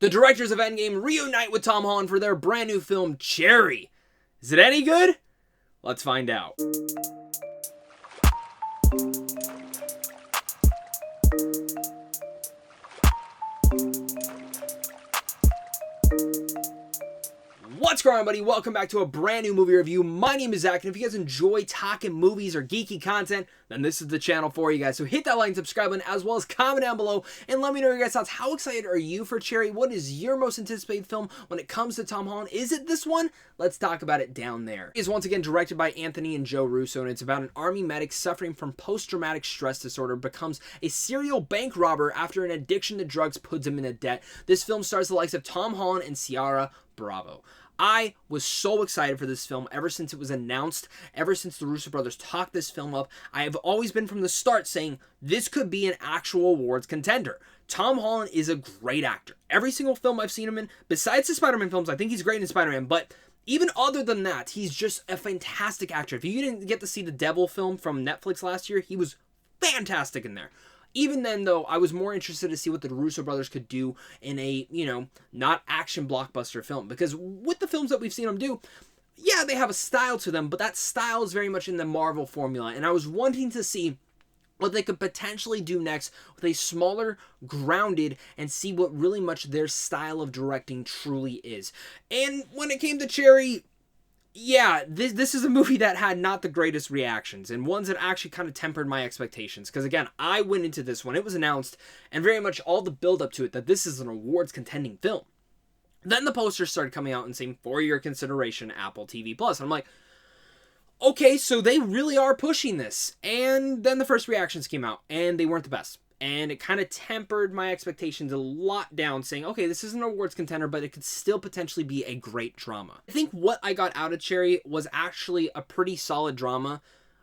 The directors of Endgame reunite with Tom Holland for their brand new film, Cherry. Is it any good? Let's find out. What's going on, buddy? Welcome back to a brand new movie review. My name is Zach, and if you guys enjoy talking movies or geeky content, then this is the channel for you guys. So hit that like and subscribe button, as well as comment down below, and let me know your guys' thoughts. How excited are you for Cherry? What is your most anticipated film when it comes to Tom Holland? Is it this one? Let's talk about it down there. It is once again directed by Anthony and Joe Russo, and it's about an army medic suffering from post-traumatic stress disorder, becomes a serial bank robber after an addiction to drugs puts him into debt. This film stars the likes of Tom Holland and Ciaro. Bravo. I was so excited for this film ever since it was announced, ever since the Russo Brothers talked this film up. I have always been from the start saying this could be an actual awards contender. Tom Holland is a great actor. Every single film I've seen him in, besides the Spider-Man films, I think he's great in Spider-Man, but even other than that, he's just a fantastic actor. If you didn't get to see the Devil film from Netflix last year, he was fantastic in there. Even then, though, I was more interested to see what the Russo brothers could do in a, not action blockbuster film. Because with the films that we've seen them do, yeah, they have a style to them, but that style is very much in the Marvel formula. And I was wanting to see what they could potentially do next with a smaller, grounded, and see what really much their style of directing truly is. And when it came to Cherry, yeah, this is a movie that had not the greatest reactions, and ones that actually kind of tempered my expectations. Because again, I went into this when it was announced, and very much all the build up to it, that this is an awards contending film. Then the posters started coming out and saying, for your consideration, Apple TV+. And I'm like, okay, so they really are pushing this. And then the first reactions came out, and they weren't the best. And it kind of tempered my expectations a lot down, saying, okay, this is an awards contender, but it could still potentially be a great drama. I think what I got out of Cherry was actually a pretty solid drama,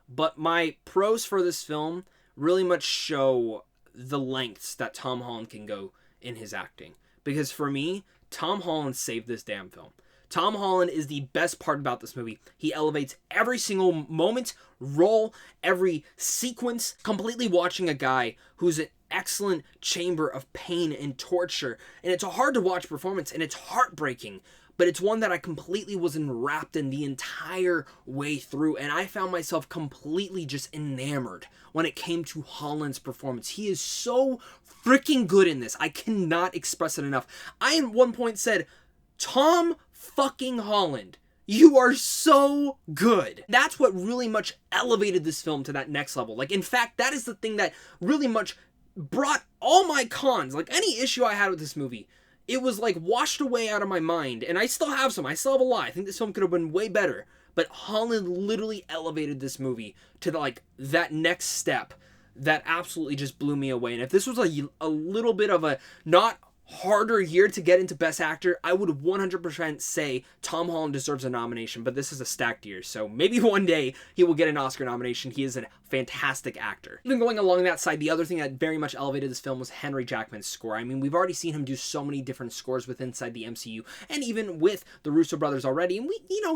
but my pros for this film really much show the lengths that Tom Holland can go in his acting. Because for me, Tom Holland saved this damn film. Tom Holland is the best part about this movie. He elevates every single moment, role, every sequence, completely watching a guy who's an excellent chamber of pain and torture. And it's a hard to watch performance, and it's heartbreaking, but it's one that I completely was enwrapped in the entire way through, and I found myself completely just enamored when it came to Holland's performance. He is so freaking good in this. I cannot express it enough. I at one point said, Tom fucking Holland, you are so good. That's what really much elevated this film to that next level. Like, in fact, that is the thing that really much brought all my cons, like any issue I had with this movie, it was like washed away out of my mind. And I still have some. I still have a lot. I think this film could have been way better. But Holland literally elevated this movie to that next step that absolutely just blew me away. And if this was a little bit of a not harder year to get into Best Actor, I would 100% say Tom Holland deserves a nomination, but this is a stacked year, so maybe one day he will get an Oscar nomination. He is a fantastic actor. Even going along that side, the other thing that very much elevated this film was Henry Jackman's score. I mean, we've already seen him do so many different scores inside the MCU, and even with the Russo brothers already, and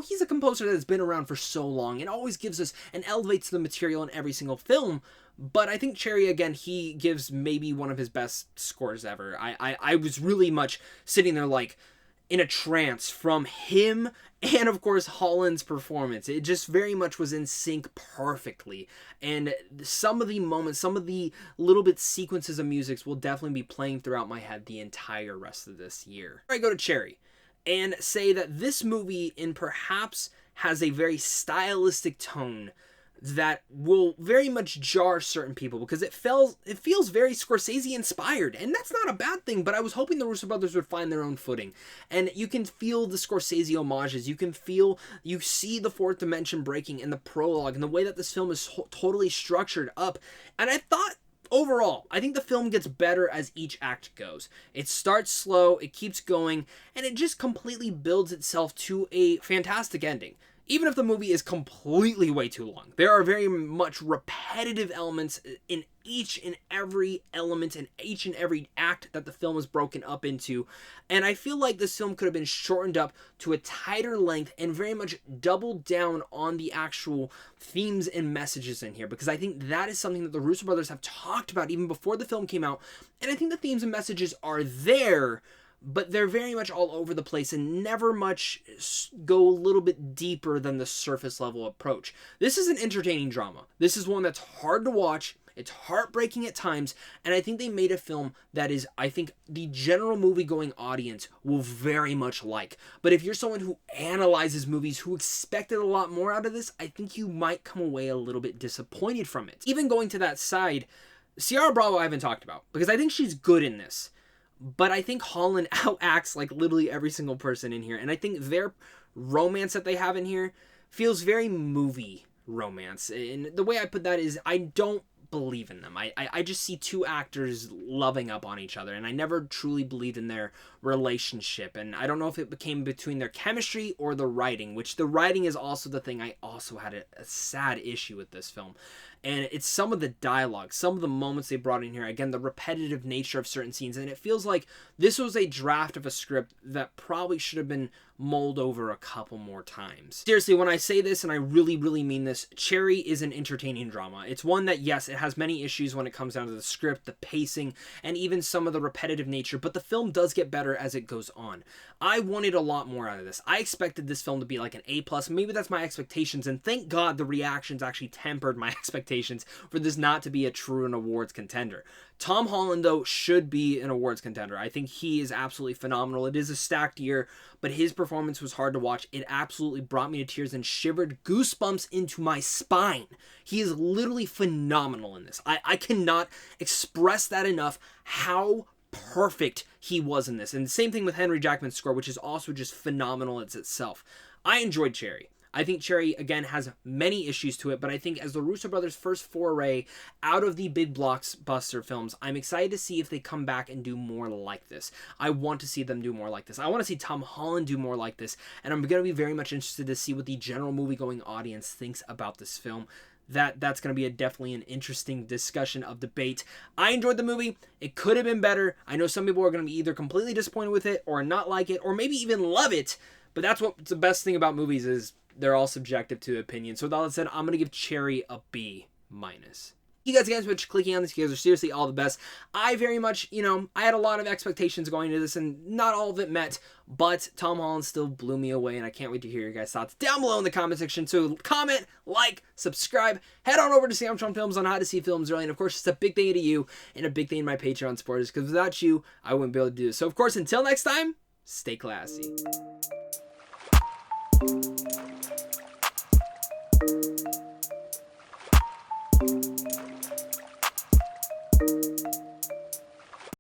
he's a composer that has been around for so long, and always gives us and elevates the material in every single film. But I think Cherry, again, he gives maybe one of his best scores ever. I was really much sitting there like in a trance from him and, of course, Holland's performance. It just very much was in sync perfectly. And some of the moments, some of the little bit sequences of music will definitely be playing throughout my head the entire rest of this year. I go to Cherry and say that this movie perhaps has a very stylistic tone that will very much jar certain people, because it feels very Scorsese inspired, and that's not a bad thing, but I was hoping the Russo brothers would find their own footing. And you can feel the Scorsese homages, you see the fourth dimension breaking in the prologue, and the way that this film is totally structured up. And I thought, overall, I think the film gets better as each act goes. It starts slow, it keeps going, and it just completely builds itself to a fantastic ending. Even if the movie is completely way too long, there are very much repetitive elements in each and every element and each and every act that the film is broken up into. And I feel like this film could have been shortened up to a tighter length and very much doubled down on the actual themes and messages in here, because I think that is something that the Russo brothers have talked about even before the film came out. And I think the themes and messages are there, but they're very much all over the place and never much go a little bit deeper than the surface level approach. This is an entertaining drama. This is one that's hard to watch. It's heartbreaking at times, and I think they made a film that is, I think, the general movie-going audience will very much like. But if you're someone who analyzes movies, who expected a lot more out of this, I think you might come away a little bit disappointed from it. Even going to that side, Ciaro Bravo I haven't talked about, because I think she's good in this. But I think Holland outacts like literally every single person in here, and I think their romance that they have in here feels very movie romance. And the way I put that is, I don't believe in them. I just see two actors loving up on each other, and I never truly believed in their relationship. And I don't know if it became between their chemistry or the writing, which the writing is also the thing I also had a sad issue with this film. And it's some of the dialogue, some of the moments they brought in here, again, the repetitive nature of certain scenes, and it feels like this was a draft of a script that probably should have been mulled over a couple more times. Seriously, when I say this, and I really, really mean this, Cherry is an entertaining drama. It's one that, yes, it has many issues when it comes down to the script, the pacing, and even some of the repetitive nature, but the film does get better as it goes on. I wanted a lot more out of this. I expected this film to be like an A+, maybe that's my expectations, and thank God the reactions actually tempered my expectations for this not to be a true an awards contender. Tom Holland, though, should be an awards contender. I think he is absolutely phenomenal. It is a stacked year, but his performance was hard to watch. It absolutely brought me to tears and shivered goosebumps into my spine. He is literally phenomenal in this. I cannot express that enough, how perfect he was in this. And the same thing with Henry Jackman's score, which is also just phenomenal as itself. I enjoyed Cherry. I think Cherry, again, has many issues to it, but I think as the Russo Brothers' first foray out of the big blockbuster films, I'm excited to see if they come back and do more like this. I want to see them do more like this. I want to see Tom Holland do more like this, and I'm going to be very much interested to see what the general movie-going audience thinks about this film. That's going to be definitely an interesting discussion of debate. I enjoyed the movie. It could have been better. I know some people are going to be either completely disappointed with it or not like it or maybe even love it, but that's what the best thing about movies is. They're all subjective to opinion. So with all that said, I'm going to give Cherry a B-. You guys again for clicking on this. You guys are seriously all the best. I very much, I had a lot of expectations going into this and not all of it met, but Tom Holland still blew me away, and I can't wait to hear your guys' thoughts down below in the comment section. So comment, like, subscribe, head on over to Samtron Films on how to see films early, and of course it's a big thing to you and a big thing to my Patreon supporters, because without you, I wouldn't be able to do this. So of course, until next time, stay classy.